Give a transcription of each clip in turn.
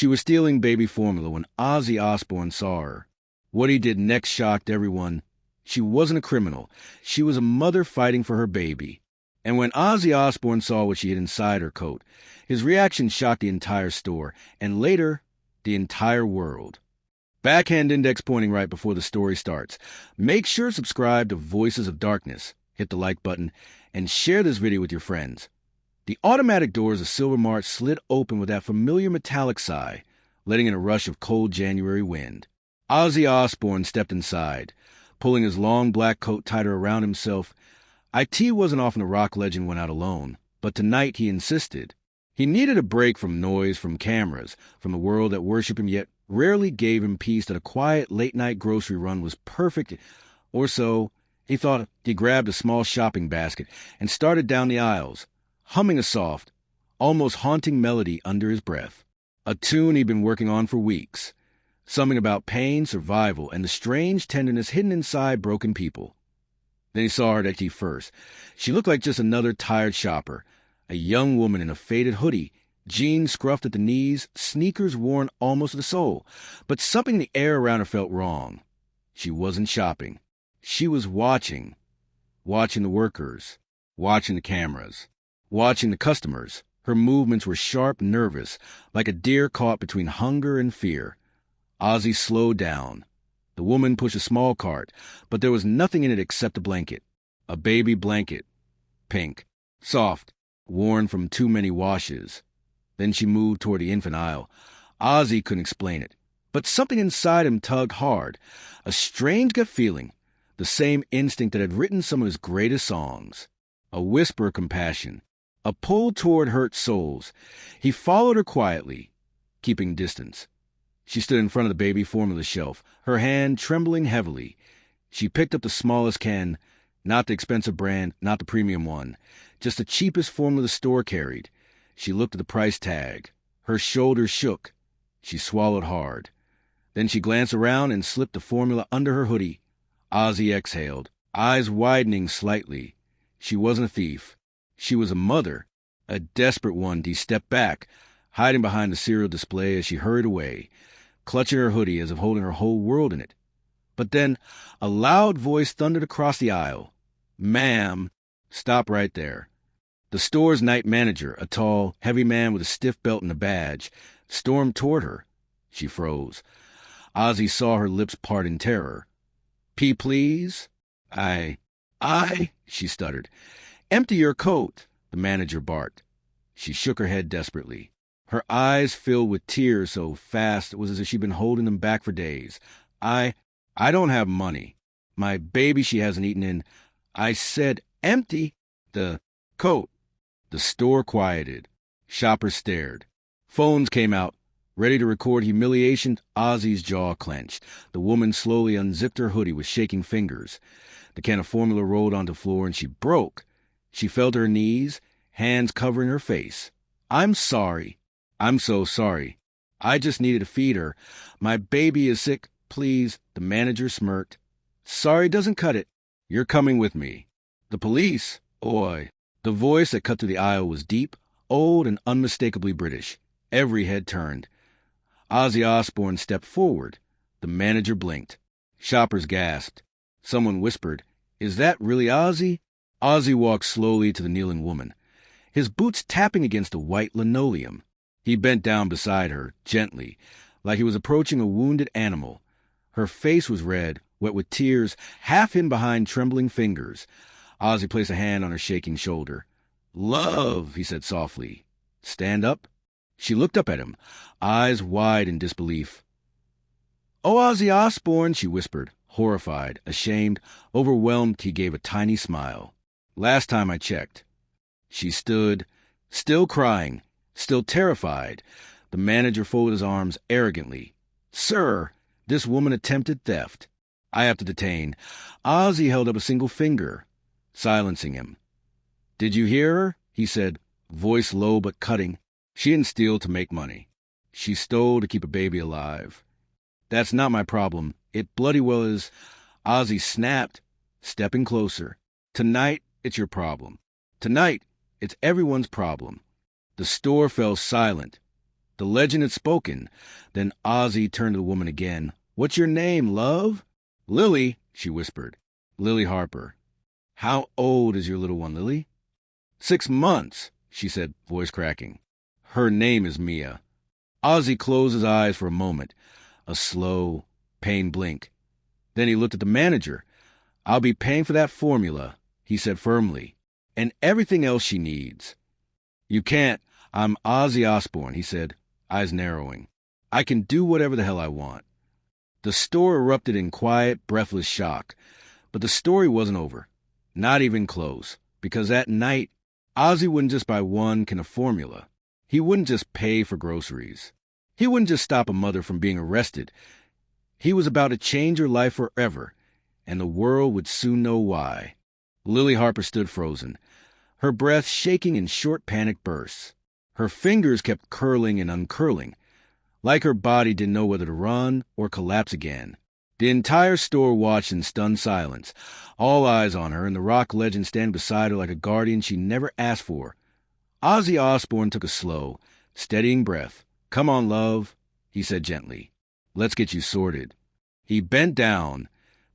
She was stealing baby formula when Ozzy Osbourne saw her. What he did next shocked everyone. She wasn't a criminal. She was a mother fighting for her baby. And when Ozzy Osbourne saw what she had inside her coat, his reaction shocked the entire store, and later, the entire world. Backhand index pointing right before the story starts. Make sure to subscribe to Voices of Darkness, hit the like button, and share this video with your friends. The automatic doors of Silver Mart slid open with that familiar metallic sigh, letting in a rush of cold January wind. Ozzy Osbourne stepped inside, pulling his long black coat tighter around himself. IT wasn't often a rock legend went out alone, but tonight he insisted. He needed a break from noise, from cameras, from the world that worshipped him yet rarely gave him peace. That a quiet late-night grocery run was perfect, or so he thought. He grabbed a small shopping basket and started down the aisles, humming a soft, almost haunting melody under his breath. A tune he'd been working on for weeks. Something about pain, survival, and the strange tenderness hidden inside broken people. Then he saw her at IT first. She looked like just another tired shopper, a young woman in a faded hoodie, jeans scruffed at the knees, sneakers worn almost to the sole. But something in the air around her felt wrong. She wasn't shopping. She was watching. Watching the workers. Watching the cameras. Watching the customers. Her movements were sharp, nervous, like a deer caught between hunger and fear. Ozzy slowed down. The woman pushed a small cart, but there was nothing in it except a blanket. A baby blanket. Pink. Soft. Worn from too many washes. Then she moved toward the infant aisle. Ozzy couldn't explain it, but something inside him tugged hard. A strange gut feeling. The same instinct that had written some of his greatest songs. A whisper of compassion. A pull toward hurt souls. He followed her quietly, keeping distance. She stood in front of the baby formula shelf, her hand trembling heavily. She picked up the smallest can, not the expensive brand, not the premium one, just the cheapest formula the store carried. She looked at the price tag. Her shoulders shook. She swallowed hard. Then she glanced around and slipped the formula under her hoodie. Ozzy exhaled, eyes widening slightly. She wasn't a thief. She was a mother, a desperate one. He stepped back, hiding behind the cereal display as she hurried away, clutching her hoodie as if holding her whole world in it. But then a loud voice thundered across the aisle. "Ma'am, stop right there." The store's night manager, a tall, heavy man with a stiff belt and a badge, stormed toward her. She froze. Ozzy saw her lips part in terror. Please? I, she stuttered. "Empty your coat," the manager barked. She shook her head desperately. Her eyes filled with tears so fast it was as if she'd been holding them back for days. I don't have money. My baby she hasn't eaten in. I said empty the coat." The store quieted. Shoppers stared. Phones came out, ready to record humiliation. Ozzy's jaw clenched. The woman slowly unzipped her hoodie with shaking fingers. The can of formula rolled onto the floor and she broke. She fell to her knees, hands covering her face. "I'm sorry. I'm so sorry. I just needed to feed her. My baby is sick. Please." The manager smirked. "Sorry doesn't cut it. You're coming with me." "The police? Oi." The voice that cut through the aisle was deep, old, and unmistakably British. Every head turned. Ozzy Osbourne stepped forward. The manager blinked. Shoppers gasped. Someone whispered, "Is that really Ozzy?" Ozzy walked slowly to the kneeling woman, his boots tapping against the white linoleum. He bent down beside her, gently, like he was approaching a wounded animal. Her face was red, wet with tears, half hidden behind trembling fingers. Ozzy placed a hand on her shaking shoulder. "Love," he said softly. "Stand up?" She looked up at him, eyes wide in disbelief. "Oh, Ozzy Osbourne," she whispered, horrified, ashamed, overwhelmed. He gave a tiny smile. "Last time I checked." She stood, still crying, still terrified. The manager folded his arms arrogantly. "Sir, this woman attempted theft. I have to detain." Ozzy held up a single finger, silencing him. "Did you hear her?" he said, voice low but cutting. "She didn't steal to make money. She stole to keep a baby alive. That's not my problem. It bloody well is." Ozzy snapped, stepping closer. "Tonight, it's your problem. Tonight, it's everyone's problem." The store fell silent. The legend had spoken. Then Ozzy turned to the woman again. "What's your name, love?" "Lily," she whispered. "Lily Harper." "How old is your little one, Lily?" 6 months, she said, voice cracking. "Her name is Mia." Ozzy closed his eyes for a moment, a slow, pained blink. Then he looked at the manager. "I'll be paying for that formula," he said firmly, "and everything else she needs." "You can't. I'm Ozzy Osbourne," he said, eyes narrowing. "I can do whatever the hell I want." The store erupted in quiet, breathless shock. But the story wasn't over. Not even close. Because that night, Ozzy wouldn't just buy one can of formula. He wouldn't just pay for groceries. He wouldn't just stop a mother from being arrested. He was about to change her life forever, and the world would soon know why. Lily Harper stood frozen, her breath shaking in short panic bursts. Her fingers kept curling and uncurling, like her body didn't know whether to run or collapse again. The entire store watched in stunned silence, all eyes on her, and the rock legend standing beside her like a guardian she never asked for. Ozzy Osbourne took a slow, steadying breath. "Come on, love," he said gently. "Let's get you sorted." He bent down,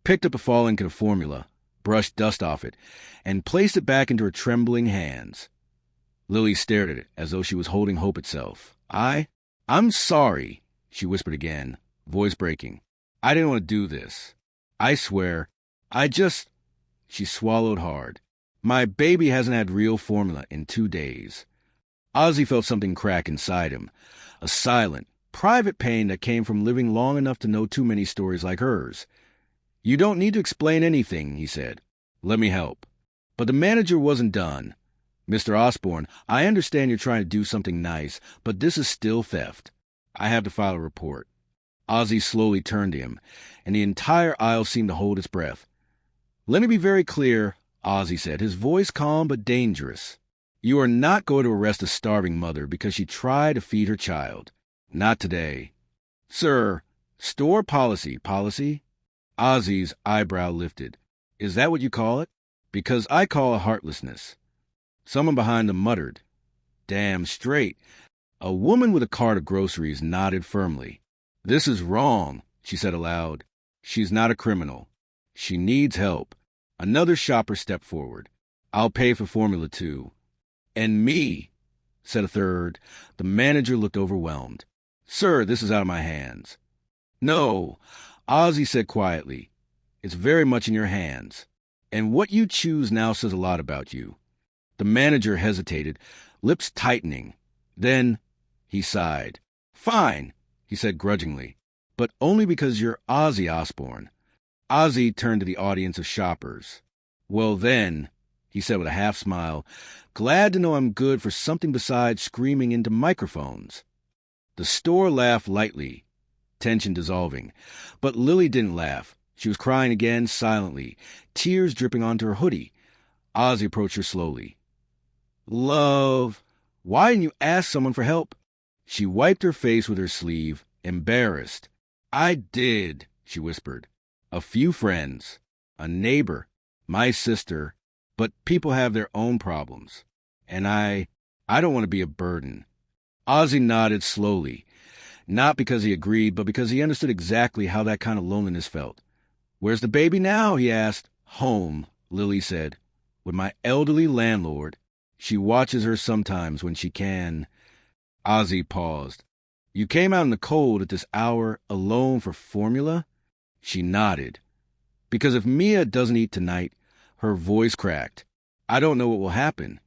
picked up a falling can of formula, brushed dust off it, and placed it back into her trembling hands. Lily stared at it as though she was holding hope itself. I'm sorry," she whispered again, voice breaking. "I didn't want to do this. I swear, She swallowed hard. "My baby hasn't had real formula in 2 days." Ozzy felt something crack inside him, a silent, private pain that came from living long enough to know too many stories like hers. "You don't need to explain anything," he said. "Let me help." But the manager wasn't done. "Mr. Osbourne, I understand you're trying to do something nice, but this is still theft. I have to file a report." Ozzy slowly turned to him, and the entire aisle seemed to hold its breath. "Let me be very clear," Ozzy said, his voice calm but dangerous. "You are not going to arrest a starving mother because she tried to feed her child. Not today." "Sir, store policy." Ozzy's eyebrow lifted. "Is that what you call it?" "Because I call it heartlessness." Someone behind them muttered, "Damn straight." A woman with a cart of groceries nodded firmly. "This is wrong," she said aloud. "She's not a criminal. She needs help." Another shopper stepped forward. "I'll pay for formula too." "And me," said a third. The manager looked overwhelmed. "Sir, this is out of my hands." "No," Ozzy said quietly. "It's very much in your hands. And what you choose now says a lot about you." The manager hesitated, lips tightening. Then he sighed. "Fine," he said grudgingly, "but only because you're Ozzy Osbourne." Ozzy turned to the audience of shoppers. "Well then," he said with a half smile, "glad to know I'm good for something besides screaming into microphones." The store laughed lightly, tension dissolving. But Lily didn't laugh. She was crying again, silently, tears dripping onto her hoodie. Ozzy approached her slowly. "Love, why didn't you ask someone for help?" She wiped her face with her sleeve, embarrassed. "I did," she whispered. "A few friends, a neighbor, my sister, but people have their own problems. And I don't want to be a burden." Ozzy nodded slowly, not because he agreed, but because he understood exactly how that kind of loneliness felt. "Where's the baby now?" he asked. "Home," Lily said, "with my elderly landlord. She watches her sometimes when she can." Ozzy paused. "You came out in the cold at this hour, alone for formula?" She nodded. "Because if Mia doesn't eat tonight," her voice cracked, "I don't know what will happen."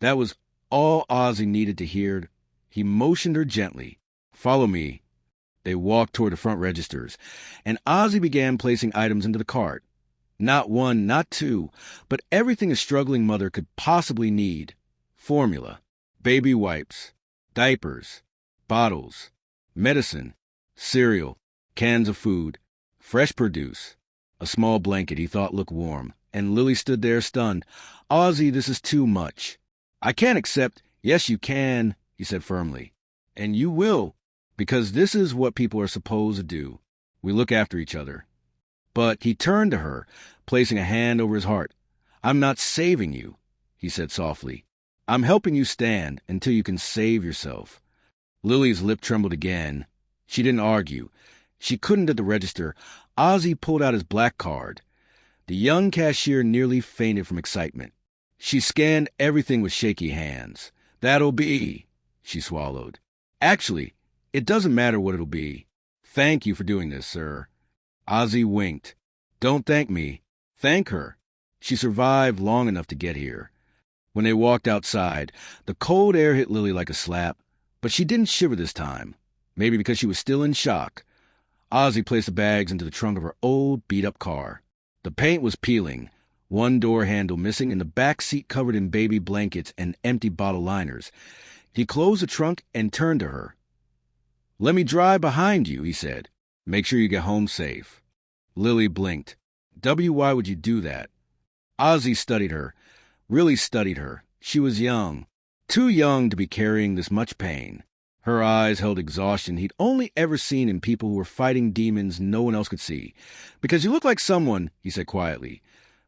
That was all Ozzy needed to hear. He motioned her gently. "Follow me." They walked toward the front registers, and Ozzy began placing items into the cart. Not one, not two, but everything a struggling mother could possibly need. Formula, baby wipes, diapers, bottles, medicine, cereal, cans of food, fresh produce, a small blanket he thought looked warm, and Lily stood there stunned. "Ozzy, this is too much." "I can't accept—" "Yes, you can," he said firmly. "And you will, because this is what people are supposed to do. We look after each other." But he turned to her, placing a hand over his heart. "I'm not saving you," he said softly. "I'm helping you stand until you can save yourself." Lily's lip trembled again. She didn't argue. She couldn't at the register. Ozzy pulled out his black card. The young cashier nearly fainted from excitement. She scanned everything with shaky hands. "That'll be," she swallowed. "Actually, it doesn't matter what it'll be. Thank you for doing this, sir." Ozzy winked. "Don't thank me. Thank her. She survived long enough to get here." When they walked outside, the cold air hit Lily like a slap, but she didn't shiver this time, maybe because she was still in shock. Ozzy placed the bags into the trunk of her old, beat-up car. The paint was peeling, one door handle missing, and the back seat covered in baby blankets and empty bottle liners. He closed the trunk and turned to her. "Let me drive behind you," he said. "Make sure you get home safe." Lily blinked. Why would you do that? Ozzy studied her, really studied her. She was young, too young to be carrying this much pain. Her eyes held exhaustion he'd only ever seen in people who were fighting demons no one else could see. "Because you look like someone," he said quietly,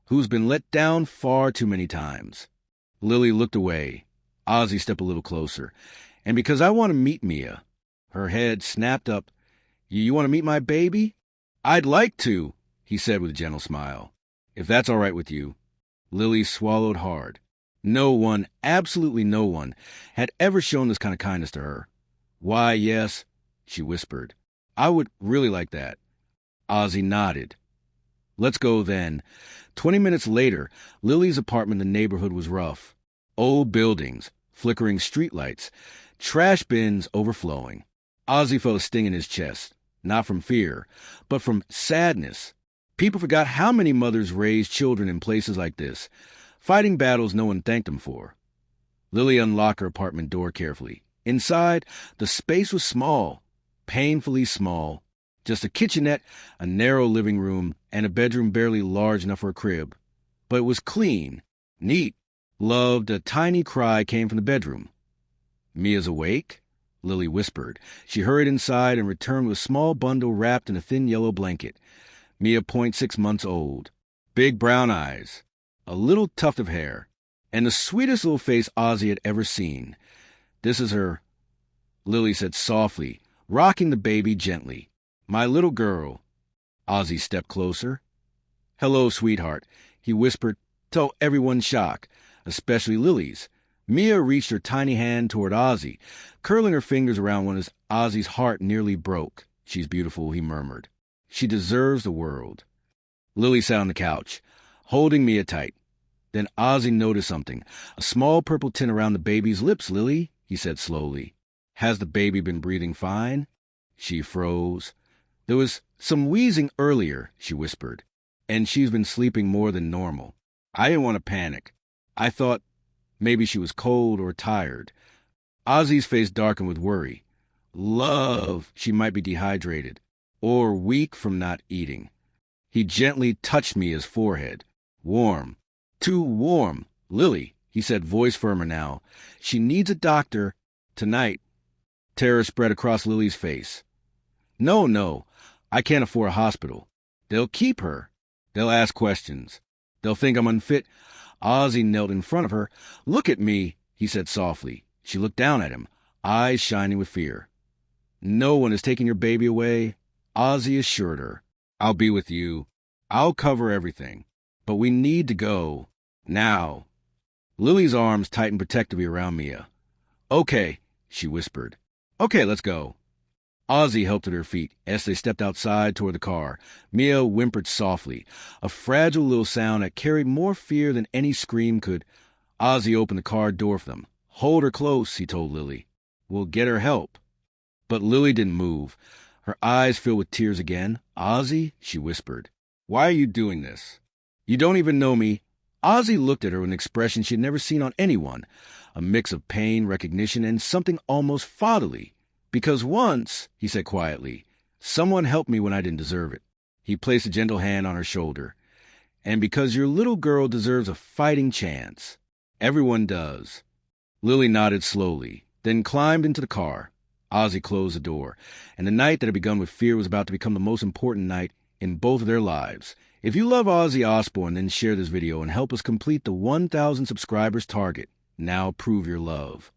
"who's been let down far too many times." Lily looked away. Ozzy stepped a little closer. "And because I want to meet Mia." Her head snapped up. You want to meet my baby?" "I'd like to," he said with a gentle smile. "If that's all right with you." Lily swallowed hard. No one, absolutely no one, had ever shown this kind of kindness to her. "Why, yes," she whispered. "I would really like that." Ozzy nodded. "Let's go then." 20 minutes later, Lily's apartment in the neighborhood was rough. Old buildings, flickering streetlights, trash bins overflowing. Ozzy felt a sting in his chest, not from fear, but from sadness. People forgot how many mothers raised children in places like this, fighting battles no one thanked them for. Lily unlocked her apartment door carefully. Inside, the space was small, painfully small. Just a kitchenette, a narrow living room, and a bedroom barely large enough for a crib. But it was clean, neat. Loved, a tiny cry came from the bedroom. "Mia's awake?" Lily whispered. She hurried inside and returned with a small bundle wrapped in a thin yellow blanket. Mia, 0.6 months old. Big brown eyes. A little tuft of hair. And the sweetest little face Ozzy had ever seen. "This is her," Lily said softly, rocking the baby gently. "My little girl." Ozzy stepped closer. "Hello, sweetheart," he whispered, to everyone's shock, especially Lily's. Mia reached her tiny hand toward Ozzy, curling her fingers around one as Ozzy's heart nearly broke. "She's beautiful," he murmured. "She deserves the world." Lily sat on the couch, holding Mia tight. Then Ozzy noticed something. "A small purple tint around the baby's lips, Lily," he said slowly. "Has the baby been breathing fine?" She froze. "There was some wheezing earlier," she whispered, "and she's been sleeping more than normal." I didn't want to panic. I thought maybe she was cold or tired. Ozzy's face darkened with worry. Love, she might be dehydrated or weak from not eating. He gently touched Mia's forehead. "Warm. Too warm. Lily," he said, voice firmer now. "She needs a doctor tonight." Terror spread across Lily's face. No, I can't afford a hospital. They'll keep her. They'll ask questions. They'll think I'm unfit." Ozzy knelt in front of her. "Look at me," he said softly. She looked down at him, eyes shining with fear. "No one is taking your baby away," Ozzy assured her. "I'll be with you. I'll cover everything. But we need to go. Now." Lily's arms tightened protectively around Mia. "Okay," she whispered. "Okay, let's go." Ozzy helped her to her feet as they stepped outside toward the car. Mia whimpered softly, a fragile little sound that carried more fear than any scream could. Ozzy opened the car door for them. "Hold her close," he told Lily. "We'll get her help." But Lily didn't move. Her eyes filled with tears again. "Ozzy," she whispered, "why are you doing this? You don't even know me." Ozzy looked at her with an expression she had never seen on anyone, a mix of pain, recognition, and something almost fatherly. "Because once," he said quietly, "someone helped me when I didn't deserve it." He placed a gentle hand on her shoulder. "And because your little girl deserves a fighting chance. Everyone does." Lily nodded slowly, then climbed into the car. Ozzy closed the door, and the night that had begun with fear was about to become the most important night in both of their lives. If you love Ozzy Osbourne, then share this video and help us complete the 1,000 subscribers target. Now prove your love.